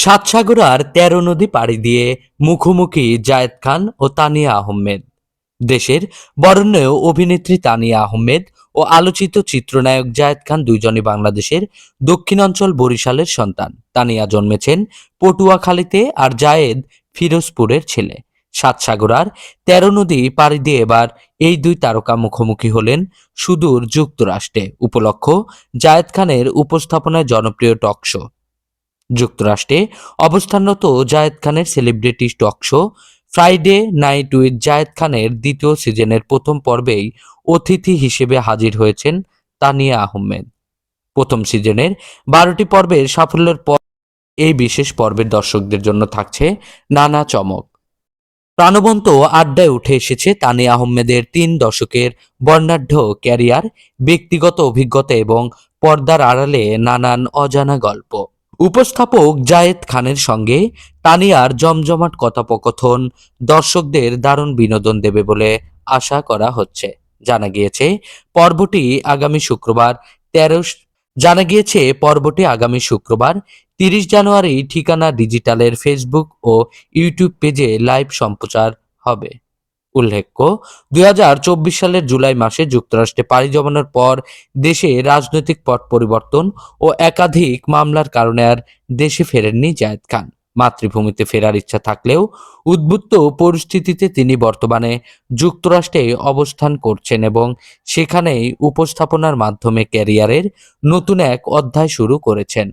সাতসাগরার ১৩ নদী পাড়ি দিয়ে মুখোমুখি জায়েদ খান ও তানিয়া আহমেদ। দেশের বরেণ্য অভিনেত্রী তানিয়া আহমেদ ও আলোচিত চিত্রনায়ক জায়েদ খান দুইজনই বাংলাদেশের দক্ষিণাঞ্চল বরিশালের সন্তান। তানিয়া জন্মেছেন পটুয়াখালীতে আর জায়েদ ফিরোজপুরের ছেলে। সাতসাগরার ১৩ নদী পাড়ি দিয়ে এবার এই দুই তারকা মুখোমুখি হলেন সুদূর যুক্তরাষ্ট্রে। উপলক্ষ জায়েদ খানের উপস্থাপনায় জনপ্রিয় টক শো। যুক্তরাষ্ট্রে অবস্থানরত জায়েদ খানের celebrity talk show Friday night with Zayed খানের দ্বিতীয় সিজনের প্রথম পর্বেই অতিথি হিসেবে হাজির হয়েছেন তানিয়া আহমেদ। প্রথম সিজনের ১২টি পর্বের সাফল্যের পর এই বিশেষ পর্বের দর্শকদের জন্য থাকছে নানা চমক। প্রাণবন্ত আড্ডায় উঠে এসেছে তানিয়া আহমেদের ৩ দশকের বর্ণাঢ্য ক্যারিয়ার, ব্যক্তিগত অভিজ্ঞতা এবং পর্দার আড়ালে নানান অজানা গল্প। উপস্থাপক জায়েদ খানের সঙ্গে তানিয়ার জমজমাট কথোপকথন দর্শকদের দারুণ বিনোদন দেবে বলে আশা করা হচ্ছে। জানা গিয়েছে পর্বটি আগামী শুক্রবার ১৩ পর্বটি আগামী শুক্রবার ৩০ জানুয়ারি ঠিকানা ডিজিটালের ফেসবুক ও ইউটিউব পেজে লাইভ সম্প্রচার হবে। উল্লেখ্য, ২০২৪ সালের জুলাই মাসে যুক্তরাষ্ট্রে পাড়ি জমানোর পর দেশে রাজনৈতিক পট পরিবর্তন ও একাধিক মামলার কারণে আর দেশে ফেরেননি জায়েদ খান। মাতৃভূমিতে ফেরার ইচ্ছা থাকলেও উদ্বুদ্ধ পরিস্থিতিতে তিনি বর্তমানে যুক্তরাষ্ট্রে অবস্থান করছেন এবং সেখানেই উপস্থাপনার মাধ্যমে ক্যারিয়ারের নতুন এক অধ্যায় শুরু করেছেন।